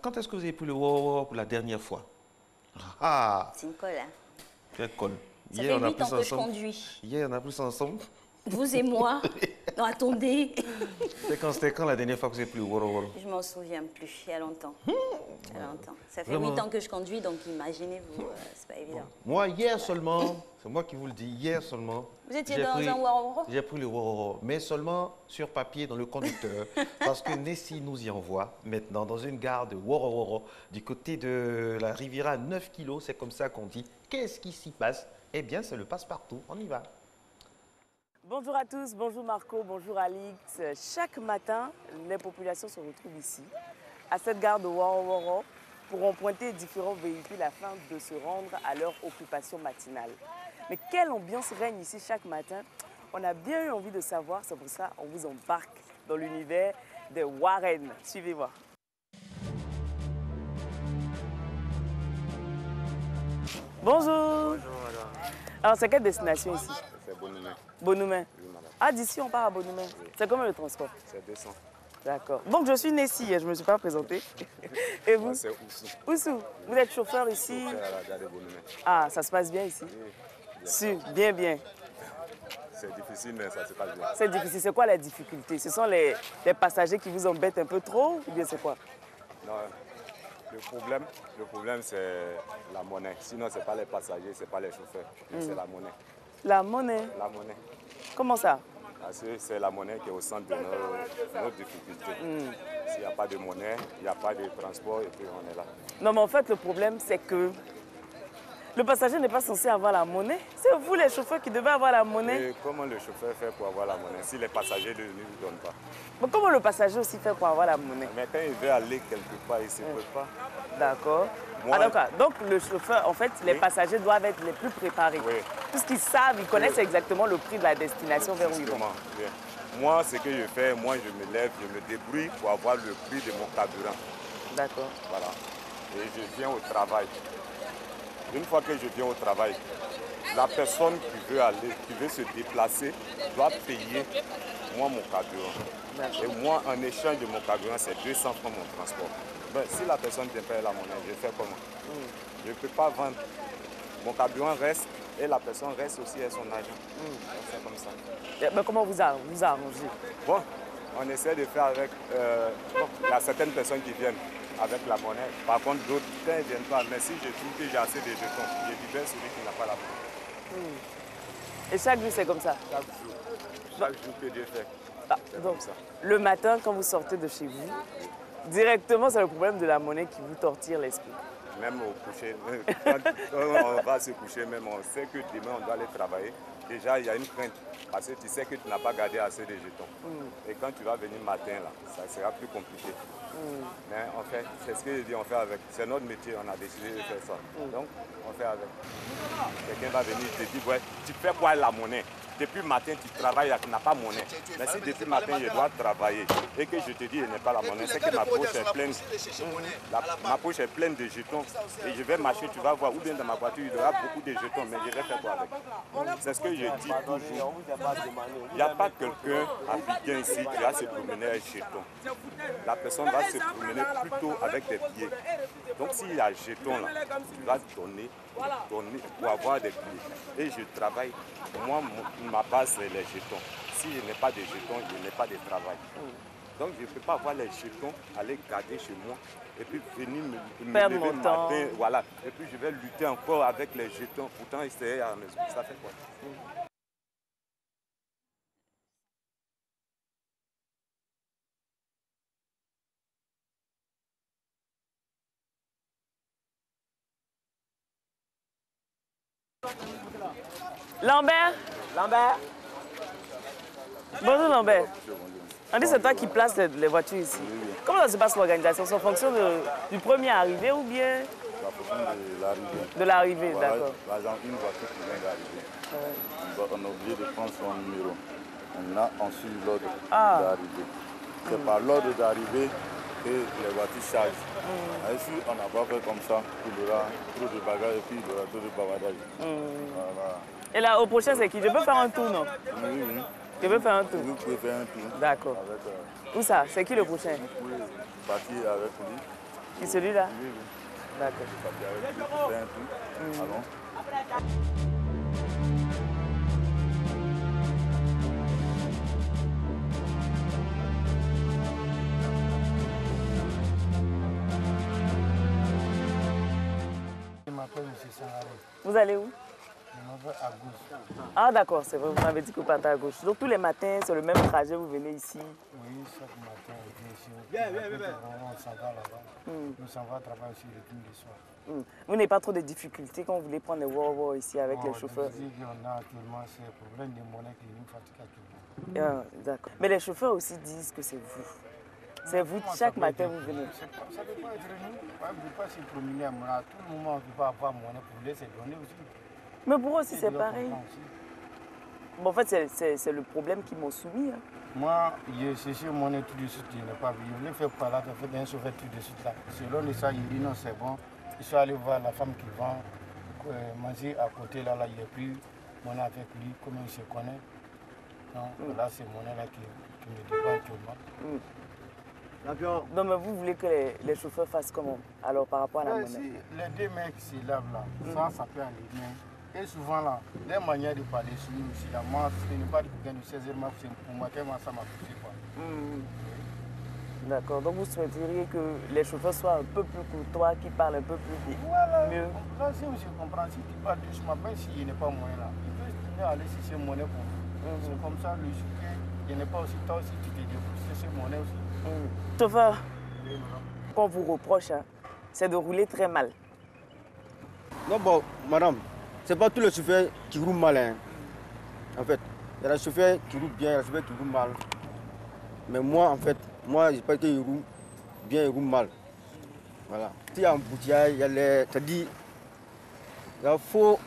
Quand est-ce que vous avez pris le Woro pour la dernière fois? Ah, C'est une colle, hein. quelle colle. Ça fait 8 ans que je conduis. Hier, on a plus ensemble. Vous et moi? Non, attendez. C'était quand la dernière fois que vous avez pris le Woro? Je m'en souviens plus, il y a longtemps. Il y a longtemps. Ça fait 8 ans que je conduis, donc imaginez-vous, c'est pas évident. Moi, hier seulement, c'est moi qui vous le dis, hier seulement. Vous étiez dans un Woro? J'ai pris le Woro, mais seulement sur papier dans le conducteur. Parce que Nessie nous y envoie maintenant dans une gare de Woro, du côté de la Riviera, 9 kilos, c'est comme ça qu'on dit. Qu'est-ce qui s'y passe? Eh bien, c'est le passe-partout. On y va. Bonjour à tous, bonjour Marco, bonjour Alix. Chaque matin, les populations se retrouvent ici, à cette gare de Woro, pour emprunter différents véhicules afin de se rendre à leur occupation matinale. Mais quelle ambiance règne ici chaque matin? On a bien eu envie de savoir, c'est pour ça qu'on vous embarque dans l'univers des Warren. Suivez-moi. Bonjour. Bonjour madame. Alors c'est quelle destination ici? C'est Bonoumen. Bonoumen. Oui madame. Ah, d'ici on part à Bonoumen. Oui. C'est combien le transport? C'est 200. D'accord. Donc je suis Nessie, je ne me suis pas présentée. Et vous? Moi c'est Oussou. Oussou, vous êtes chauffeur ici? Chauffeur à la gare de Bonoumen. Ah, ça se passe bien ici? Oui. Bien. Bien. C'est difficile mais ça se passe bien. C'est difficile. C'est quoi la difficulté? Ce sont les passagers qui vous embêtent un peu trop ou bien c'est quoi? Non, le problème c'est la monnaie. Sinon c'est pas les passagers, c'est pas les chauffeurs. C'est la monnaie. La monnaie? La monnaie. Comment ça? Parce que c'est la monnaie qui est au centre de nos difficultés. S'il n'y a pas de monnaie, il n'y a pas de transport et puis on est là. Non mais en fait le problème c'est que le passager n'est pas censé avoir la monnaie. C'est vous les chauffeurs qui devez avoir la monnaie. Et comment le chauffeur fait pour avoir la monnaie si les passagers ne lui donnent pas? Mais comment le passager aussi fait pour avoir la monnaie? Mais quand il veut aller quelque part, il ne se peut pas. D'accord. Moi, Donc le chauffeur, en fait, les passagers doivent être les plus préparés. Oui. Puisqu'ils savent, ils connaissent exactement le prix de la destination vers où ils vont. Bien. Moi, ce que je fais, moi, je me lève, je me débrouille pour avoir le prix de mon carburant. D'accord. Voilà. Et je viens au travail. Une fois que je viens au travail, la personne qui veut se déplacer, doit payer moi mon carburant. Et moi, en échange de mon carburant, c'est 200 francs mon transport. Ben, si la personne ne paye la monnaie, je fais comment? Je ne peux pas vendre. Mon carburant reste et la personne reste aussi à son argent. C'est comme ça. Mais comment vous arrangez? Bon, on essaie de faire avec... il y a certaines personnes qui viennent avec la monnaie. Par contre, d'autres, quand ils ne viennent pas. Mais si je trouve que j'ai assez de jetons, je libère celui qui n'a pas la monnaie. Et chaque jour, c'est comme ça? Chaque jour. Chaque jour que Dieu fait. C'est Donc, comme ça. le matin, quand vous sortez de chez vous, directement, c'est le problème de la monnaie qui vous torture l'esprit. Même au coucher, quand on va se coucher, même on sait que demain on doit aller travailler. Déjà, il y a une crainte parce que tu sais que tu n'as pas gardé assez de jetons. Et quand tu vas venir matin, là, ça sera plus compliqué. Mais en fait, c'est ce que je dis, on fait avec. C'est notre métier, on a décidé de faire ça. Donc, on fait avec. Quelqu'un va venir te dire, ouais, tu fais quoi la monnaie? Depuis le matin, tu travailles, tu n'as pas monnaie. Mais si depuis le matin, je dois travailler et que je te dis, je n'ai pas la monnaie, c'est que ma poche est pleine. Ma poche est pleine de jetons. Et je vais marcher, tu vas voir, ou bien dans ma voiture, il y aura beaucoup de jetons, mais je vais faire quoi avec? C'est ce que je dis toujours. Il n'y a pas quelqu'un à Bidjan ici qui va se promener avec jetons. La personne va se promener plutôt avec des billets. Donc s'il y a jetons là, tu vas donner pour avoir des billets. Et je travaille. Moi, ma base, c'est les jetons. Si je n'ai pas de jetons, je n'ai pas de travail. Donc je ne peux pas avoir les jetons, aller garder chez moi et puis venir me lever le matin. Voilà. Et puis je vais lutter encore avec les jetons. Pourtant, c'est à la maison. Ça fait quoi? Lambert? Lambert? Bonjour Lambert. On dit c'est toi qui places les voitures ici. Comment ça se passe l'organisation? C'est en fonction du premier arrivé ou bien? La fonction de l'arrivée. De l'arrivée, Voilà, d'accord. par exemple, une voiture qui vient d'arriver, on est obligé de prendre son numéro. On suit l'ordre d'arrivée. C'est par l'ordre d'arrivée que les voitures chargent. Ici, on n'a pas fait comme ça. Il y aura trop de bagages et puis il y aura trop de bavardage. Voilà. Et là, au prochain, c'est qui? Je peux faire un tour, non? Oui, oui. Je peux faire un tour. Vous pouvez faire un tour. D'accord. Avec, Où ça? C'est qui le prochain? vous pouvez partir avec lui. Et celui-là? Oui, oui. D'accord. Fais un tour. Allons. Je m'appelle M. Sangaré. Vous allez où? Je m'appelle à gauche. Ah d'accord, c'est vrai, vous m'avez dit que vous partez à gauche. Donc tous les matins, c'est le même trajet, vous venez ici? Oui, chaque matin, on vient ici. On s'en va là-bas. Nous s'en va travailler aussi le tout le soir. Vous n'avez pas trop de difficultés quand vous voulez prendre les Wow ici avec les chauffeurs? Ce qu'on a actuellement, c'est le problème des monnaies qui nous fatigue actuellement. D'accord. Mais les chauffeurs aussi disent que c'est vous. C'est vous, chaque matin vous venez. Ça ne peut pas être nous. On ne peut pas se promener à mon à tout moment, on ne peut pas avoir monnaie pour laisser donner aussi. Mais pour eux aussi, c'est pareil. Bon, en fait, c'est le problème qu'ils m'ont soumis. Hein. Moi, j'ai cherché monnaie tout de suite, je n'ai pas vu. Je voulais faire par là, j'ai fait un chauffeur tout de suite là. Selon ça, il dit non, c'est bon. Je suis allé voir la femme qui vend manger à côté là, il a pris monnaie avec lui, comme il se connaît. Donc là, c'est monnaie là qui me dépend actuellement. Donc, mais vous voulez que les chauffeurs fassent comment alors par rapport à la monnaie? Si les deux mecs se lavent là, ça peut aller bien. Et souvent là, les manières de parler sur nous aussi, là, moi, ce n'est pas de quelqu'un de 16 heures, pour moi, ça m'a poussé quoi. D'accord, donc vous souhaiteriez que les chauffeurs soient un peu plus courtois, qu'ils parlent un peu plus vite. Voilà, mieux. Là, si je comprends, si tu parles doucement, même s'il n'est pas moyen là, il peut aller chercher monnaie pour vous. C'est comme ça, le sucre, il n'est pas aussi tard si tu te débrouilles, chercher monnaie aussi. Chauffeur, qu'on vous reproche, hein, c'est de rouler très mal. Non, bon, madame, c'est pas tous les chauffeurs qui roulent mal. Hein. En fait, il y a des chauffeurs qui roulent bien, il y a des chauffeurs qui roulent mal. Mais moi, en fait, je pense qu'ils roulent bien, ils roulent mal. Voilà. S'il y a un boutillage, il y a les. C'est-à-dire, il faut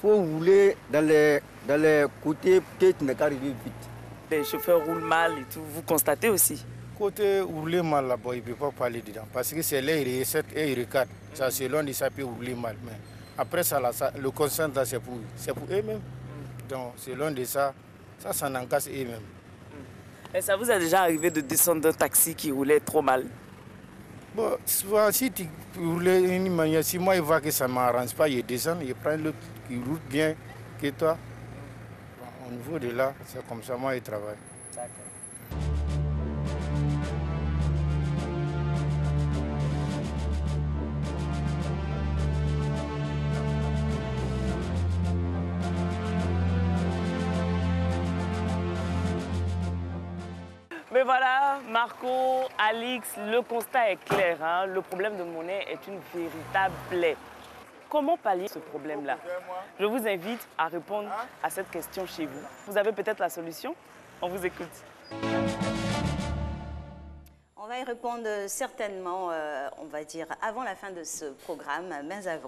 rouler dans les côtés que tu n'es qu'à arriver vite. Les chauffeurs roulent mal et tout, vous constatez aussi? Côté rouler mal là-bas, il ne peut pas parler dedans. Parce que c'est les recettes et les recadres. Ça, selon de ça peut rouler mal. Mais après ça, là, le consent, c'est pour eux-mêmes. Donc, selon de ça n'en casse eux-mêmes. Et ça vous est déjà arrivé de descendre d'un taxi qui roulait trop mal? Bon, souvent, si tu roulais d'une manière, si moi, je vois que ça ne m'arrange pas, je descends, je prends l'autre qui roule bien que toi. Bon, au niveau de là, c'est comme ça, moi, je travaille. Mais voilà, Marco, Alix, le constat est clair. Hein? Le problème de monnaie est une véritable plaie. Comment pallier ce problème-là? Je vous invite à répondre à cette question chez vous. Vous avez peut-être la solution? On vous écoute. On va y répondre certainement, on va dire, avant la fin de ce programme, mais avant.